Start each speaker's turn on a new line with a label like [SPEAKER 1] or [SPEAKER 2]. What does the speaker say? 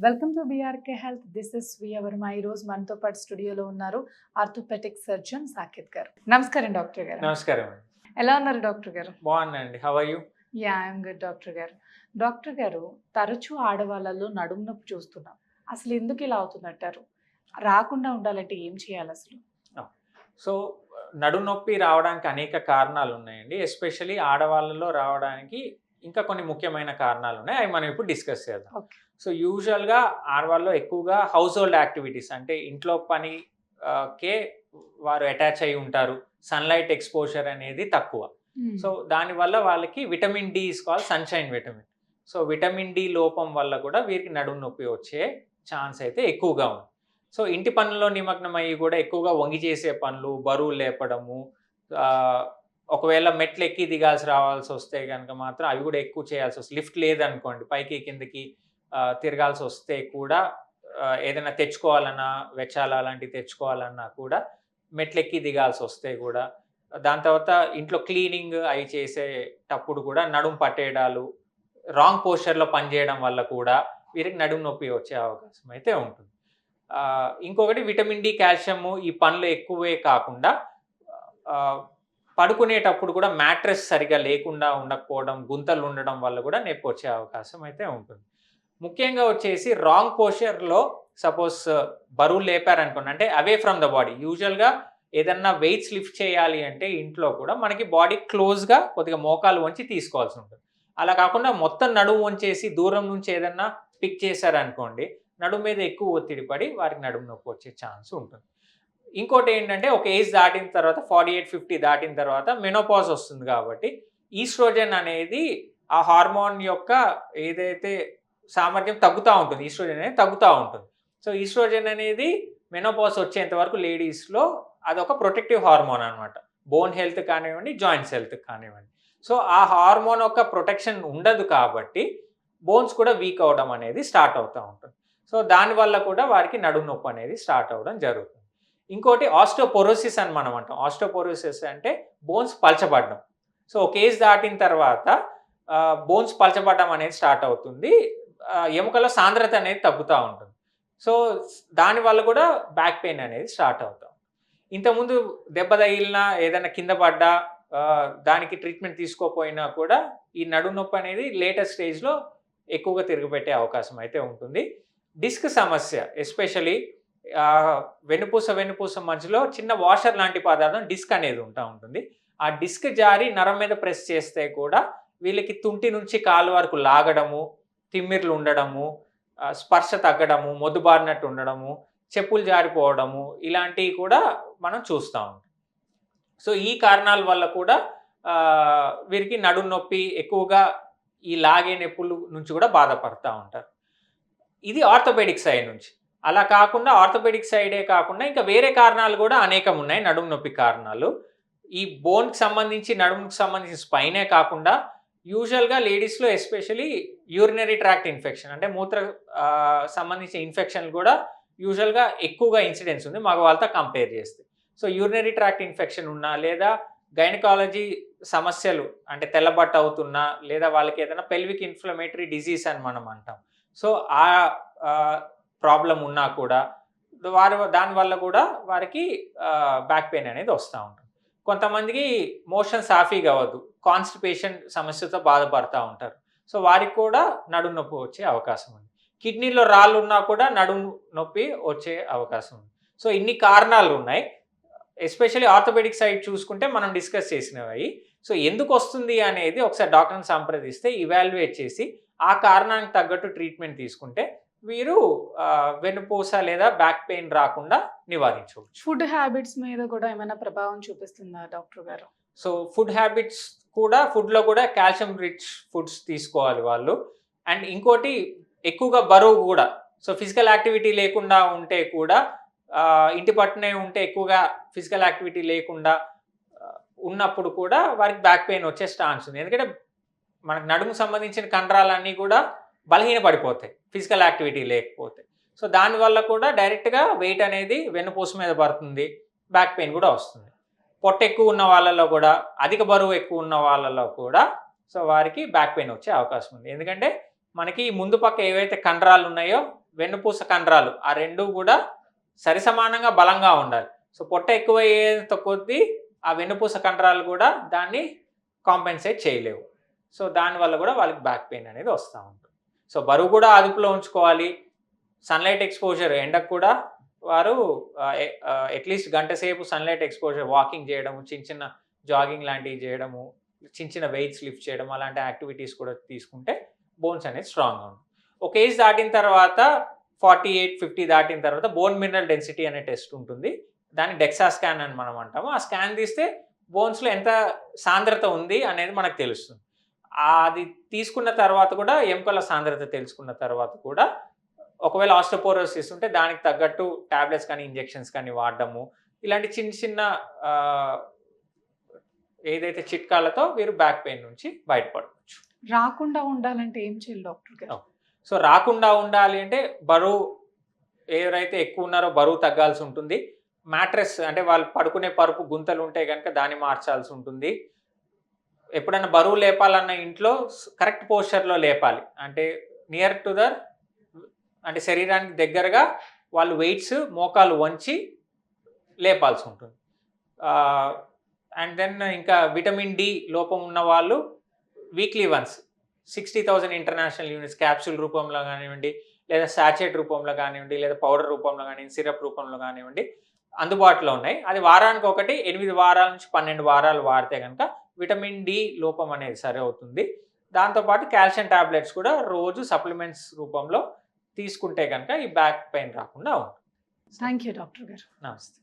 [SPEAKER 1] Welcome to BRK health. This is Shriya Varma. ఈ రోజు మనతో పాటు స్టూడియోలో ఉన్నారు ఆర్థోపెటిక్ సర్జన్ సాకేత్ గారు. నమస్కారం డాక్టర్ గారు.
[SPEAKER 2] నమస్కారం అండి.
[SPEAKER 1] ఎలా ఉన్నారు డాక్టర్ గారు?
[SPEAKER 2] బాగున్నానండి. How are you?
[SPEAKER 1] I'm good doctor గారు. డాక్టర్ గారు, తరచూ ఆడవాళ్ళలో నడుము నొప్పి చూస్తున్నాం. అసలు ఎందుకు ఇలా అవుతుందంటారు? రాకుండా ఉండాలంటే ఏం చేయాలి అసలు?
[SPEAKER 2] సో నడుము నొప్పి రావడానికి అనేక కారణాలు ఉన్నాయండి. ఎస్పెషల్లీ ఆడవాళ్ళలో రావడానికి ఇంకా కొన్ని ముఖ్యమైన కారణాలు ఉన్నాయి. అవి మనం ఇప్పుడు డిస్కస్ చేద్దాం.
[SPEAKER 1] ఓకే.
[SPEAKER 2] సో యూజువల్గా ఆడవాళ్ళలో ఎక్కువగా హౌస్ హోల్డ్ యాక్టివిటీస్ అంటే ఇంట్లో పని కే వారు అటాచ్ అయి ఉంటారు. సన్లైట్ ఎక్స్పోజర్ అనేది తక్కువ. సో దానివల్ల వాళ్ళకి vitamin D is called sunshine vitamin. So vitamin D లోపం వల్ల కూడా వీరికి నడుము నొప్పి వచ్చే ఛాన్స్ అయితే ఎక్కువగా ఉంది. సో ఇంటి పనుల్లో నిమగ్నం అయ్యి కూడా ఎక్కువగా వంగి చేసే పనులు, బరువు లేపడము, ఒకవేళ మెట్లు ఎక్కి దిగాల్సి రావాల్సి వస్తే కనుక మాత్రం అవి కూడా ఎక్కువ చేయాల్సి వస్తుంది. లిఫ్ట్ లేదనుకోండి, పైకి కిందకి తిరగాల్సి వస్తే కూడా ఏదైనా తెచ్చుకోవాలన్నా, వెచ్చాల అలాంటివి తెచ్చుకోవాలన్నా కూడా మెట్లు ఎక్కి దిగాల్సి వస్తే కూడా, దాని తర్వాత ఇంట్లో క్లీనింగ్ అవి చేసేటప్పుడు కూడా నడుము పట్టేయడాలు, రాంగ్ పోస్చర్లో పనిచేయడం వల్ల కూడా వీరికి నడుము నొప్పి వచ్చే అవకాశం అయితే ఉంటుంది. ఇంకొకటి విటమిన్ డి, కాల్షియము ఈ పనులు ఎక్కువే కాకుండా పడుకునేటప్పుడు కూడా మ్యాట్రెస్ సరిగా లేకుండా ఉండకపోవడం, గుంతలు ఉండడం వల్ల కూడా నొప్పి వచ్చే అవకాశం అయితే ఉంటుంది. ముఖ్యంగా వచ్చేసి రాంగ్ పోస్చర్లో సపోజ్ బరువు లేపారనుకోండి, అంటే అవే ఫ్రమ్ ద బాడీ. యూజువల్గా ఏదన్నా వెయిట్స్ లిఫ్ట్ చేయాలి అంటే ఇంట్లో కూడా మనకి బాడీ క్లోజ్గా కొద్దిగా మోకాలు వంచి తీసుకోవాల్సి ఉంటుంది. అలా కాకుండా మొత్తం నడుము వంచేసి దూరం నుంచి ఏదన్నా పిక్ చేశారనుకోండి, నడుము మీద ఎక్కువ ఒత్తిడి పడి వారికి నడుము నొప్పి వచ్చే ఛాన్స్ ఉంటుంది. ఇంకోటి ఏంటంటే ఒక ఏజ్ దాటిన తర్వాత 48-50 దాటిన తర్వాత మెనోపాజ్ వస్తుంది కాబట్టి ఈస్ట్రోజన్ అనేది ఆ హార్మోన్ యొక్క ఏదైతే సామర్థ్యం తగ్గుతూ ఉంటుంది, ఈస్ట్రోజన్ అనేది తగ్గుతూ ఉంటుంది. సో ఈస్ట్రోజన్ అనేది మెనోపాజ్ వచ్చేంత వరకు లేడీస్లో అదొక ప్రొటెక్టివ్ హార్మోన్ అనమాట. బోన్ హెల్త్ కానివ్వండి, జాయింట్స్ హెల్త్ కానివ్వండి. సో ఆ హార్మోన్ యొక్క ప్రొటెక్షన్ ఉండదు కాబట్టి బోన్స్ కూడా వీక్ అవడం అనేది స్టార్ట్ అవుతూ ఉంటుంది. సో దానివల్ల కూడా వారికి నడుము నొప్పి అనేది స్టార్ట్ అవ్వడం జరుగుతుంది. ఇంకోటి ఆస్టియోపోరోసిస్ అని మనం అంటాం. ఆస్టియోపోరోసిస్ అంటే బోన్స్ పలచబడడం. సో ఒక ఏజ్ దాటిన తర్వాత బోన్స్ పలచబడడం అనేది స్టార్ట్ అవుతుంది. ఎముకల సాంద్రత అనేది తగ్గుతూ ఉంటుంది. సో దానివల్ల కూడా బ్యాక్ పెయిన్ అనేది స్టార్ట్ అవుతాం. ఇంతకుముందు దెబ్బ తగిలినా, ఏదైనా కింద పడ్డా దానికి ట్రీట్మెంట్ తీసుకోకపోయినా కూడా ఈ నడుము నొప్పి అనేది లేటెస్ట్ స్టేజ్లో ఎక్కువగా తిరిగిపెట్టే అవకాశం అయితే ఉంటుంది. డిస్క్ సమస్య ఎస్పెషలీ వెన్నుపూస మధ్యలో చిన్న వాషర్ లాంటి పదార్థం డిస్క్ అనేది ఉంటుంది. ఆ డిస్క్ జారి నరం మీద ప్రెస్ చేస్తే కూడా వీళ్ళకి తుంటి నుంచి కాలు వరకు లాగడము, తిమ్మిర్లు ఉండడము, స్పర్శ తగ్గడము, మొద్దుబారినట్టు ఉండడము, చెప్పులు జారిపోవడము, ఇలాంటివి కూడా మనం చూస్తూ ఉంటాం. సో ఈ కారణాల వల్ల కూడా వీరికి నడుము నొప్పి ఎక్కువగా ఈ లాగే నొప్పుల నుంచి కూడా బాధపడుతూ ఉంటారు. ఇది ఆర్థోపెడిక్ సైడ్ నుంచి. అలా కాకుండా ఆర్థోపెడిక్ సైడే కాకుండా ఇంకా వేరే కారణాలు కూడా అనేకం ఉన్నాయి నడుము నొప్పి కారణాలు. ఈ బోన్కి సంబంధించి, నడుముకి సంబంధించి స్పైనే కాకుండా యూజువల్గా లేడీస్లో ఎస్పెషలీ యూరినరీ ట్రాక్ట్ ఇన్ఫెక్షన్ అంటే మూత్ర సంబంధించిన ఇన్ఫెక్షన్లు కూడా యూజువల్గా ఎక్కువగా ఇన్సిడెన్స్ ఉంది మగవాళ్ళతో కంపేర్ చేస్తే. సో యూరినరీ ట్రాక్ట్ ఇన్ఫెక్షన్ ఉన్నా, లేదా గైనకాలజీ సమస్యలు అంటే తెల్లబట్ట అవుతున్నా, లేదా వాళ్ళకి ఏదైనా పెల్విక్ ఇన్ఫ్లమేటరీ డిజీజ్ అని మనం అంటాం. సో ఆ ప్రాబ్లం ఉన్నా కూడా దానివల్ల కూడా వారికి బ్యాక్ పెయిన్ అనేది వస్తూ ఉంటుంది. కొంతమందికి మోషన్ సాఫీగా అవ్వదు, కాన్స్టిపేషన్ సమస్యతో బాధపడుతూ ఉంటారు. సో వారికి కూడా నడుము నొప్పి వచ్చే అవకాశం ఉంది. కిడ్నీలో రాళ్ళు ఉన్నా కూడా నడుము నొప్పి వచ్చే అవకాశం ఉంది. సో ఇన్ని కారణాలు ఉన్నాయి. ఎస్పెషల్లీ ఆర్థోపెడిక్ సైడ్ చూసుకుంటే మనం డిస్కస్ చేసినవి. సో ఎందుకు వస్తుంది అనేది ఒకసారి డాక్టర్ని సంప్రదిస్తే ఇవాల్యుయేట్ చేసి ఆ కారణానికి తగ్గట్టు ట్రీట్మెంట్ తీసుకుంటే వీరు వెన్నుపూస లేదా బ్యాక్ పెయిన్ రాకుండా నివారించవచ్చు.
[SPEAKER 1] ఫుడ్ హ్యాబిట్స్ మీద కూడా ఏమైనా ప్రభావం చూపిస్తుందా డాక్టర్ గారు?
[SPEAKER 2] సో ఫుడ్ హ్యాబిట్స్ కూడా, ఫుడ్లో కూడా కాల్షియం రిచ్ ఫుడ్స్ తీసుకోవాలి వాళ్ళు. అండ్ ఇంకోటి ఎక్కువగా బరువు కూడా. సో ఫిజికల్ యాక్టివిటీ లేకుండా ఉంటే కూడా, ఇంటి పట్టునే ఉంటే ఎక్కువగా ఫిజికల్ యాక్టివిటీ లేకుండా ఉన్నప్పుడు కూడా వారికి బ్యాక్ పెయిన్ వచ్చే ఛాన్స్ ఉంది. ఎందుకంటే మనకు నడుముకు సంబంధించిన కండరాలన్నీ కూడా బలహీన పడిపోతాయి ఫిజికల్ యాక్టివిటీ లేకపోతే. సో దానివల్ల కూడా డైరెక్ట్గా వెయిట్ అనేది వెన్నుపూస మీద పడుతుంది, బ్యాక్ పెయిన్ కూడా వస్తుంది. పొట్ట ఎక్కువ ఉన్న వాళ్ళలో కూడా, అధిక బరువు ఎక్కువ ఉన్న వాళ్ళలో కూడా సో వారికి బ్యాక్ పెయిన్ వచ్చే అవకాశం ఉంది. ఎందుకంటే మనకి ముందు పక్క ఏవైతే కండరాలు ఉన్నాయో వెన్నుపూస కండరాలు ఆ రెండు కూడా సరిసమానంగా బలంగా ఉండాలి. సో పొట్ట ఎక్కువ అయ్యేంత కొద్దీ ఆ వెన్నుపూస కండరాలు కూడా దాన్ని కాంపెన్సేట్ చేయలేవు. సో దానివల్ల కూడా వాళ్ళకి బ్యాక్ పెయిన్ అనేది వస్తూ ఉంటుంది. సో బరువు కూడా అదుపులో ఉంచుకోవాలి. సన్లైట్ ఎక్స్పోజర్ ఎండకు కూడా వారు అట్లీస్ట్ గంట సేపు సన్లైట్ ఎక్స్పోజర్ వాకింగ్ చేయడము, చిన్న చిన్న జాగింగ్ లాంటివి చేయడము, చిన్న చిన్న వెయిట్స్ లిఫ్ట్ చేయడం అలాంటి యాక్టివిటీస్ కూడా తీసుకుంటే బోన్స్ అనేది స్ట్రాంగ్గా ఉంటుంది. ఒక ఏజ్ దాటిన తర్వాత 48-50 దాటిన తర్వాత బోన్ మినరల్ డెన్సిటీ అనే టెస్ట్ ఉంటుంది. దాన్ని డెక్సా స్కాన్ అని మనం అంటాము. ఆ స్కాన్ తీస్తే బోన్స్లో ఎంత సాంద్రత ఉంది అనేది మనకు తెలుస్తుంది. అది తీసుకున్న తర్వాత కూడా ఎముకల సాంద్రత తెలుసుకున్న తర్వాత కూడా ఒకవేళ ఆస్టోపోరోసిస్ ఉంటే దానికి తగ్గట్టు టాబ్లెట్స్ కానీ ఇంజెక్షన్స్ కానీ వాడడము, ఇలాంటి చిన్న చిన్న ఏదైతే చిట్కాలతో వీరు బ్యాక్ పెయిన్ నుంచి బయటపడవచ్చు.
[SPEAKER 1] రాకుండా ఉండాలంటే ఏం చేయాలి డాక్టర్ గారు?
[SPEAKER 2] సో రాకుండా ఉండాలి అంటే బరువు ఎవరైతే ఎక్కువ ఉన్నారో బరువు తగ్గాల్సి ఉంటుంది. మ్యాట్రెస్ అంటే వాళ్ళు పడుకునే పరుపు గుంతలు ఉంటే కనుక దాన్ని మార్చాల్సి ఉంటుంది. ఎప్పుడైనా బరువు లేపాలన్న ఇంట్లో కరెక్ట్ పోస్చర్లో లేపాలి. అంటే నియర్ టు ద అంటే శరీరానికి దగ్గరగా వాళ్ళు వెయిట్స్ మోకాలు వంచి లేపాల్సి ఉంటుంది. అండ్ దెన్ ఇంకా విటమిన్ డి లోపం ఉన్న వాళ్ళు weekly once 60,000 international units capsule రూపంలో కానివ్వండి, లేదా సాచెట్ రూపంలో కానివ్వండి, లేదా పౌడర్ రూపంలో కానివ్వండి, సిరప్ రూపంలో కానివ్వండి అందుబాటులో ఉన్నాయి. అది వారానికి ఒకటి 8 వారాల నుంచి 12 వారాలు వాడితే కనుక విటమిన్ డి లోపం అనేది సరి అవుతుంది. దాంతోపాటు కాల్షియం టాబ్లెట్స్ కూడా రోజు సప్లిమెంట్స్ రూపంలో తీసుకుంటే కనుక ఈ బ్యాక్ పెయిన్ రాకుండా ఉంటుంది.
[SPEAKER 1] థ్యాంక్ యూ డాక్టర్ గారు.
[SPEAKER 2] నమస్తే.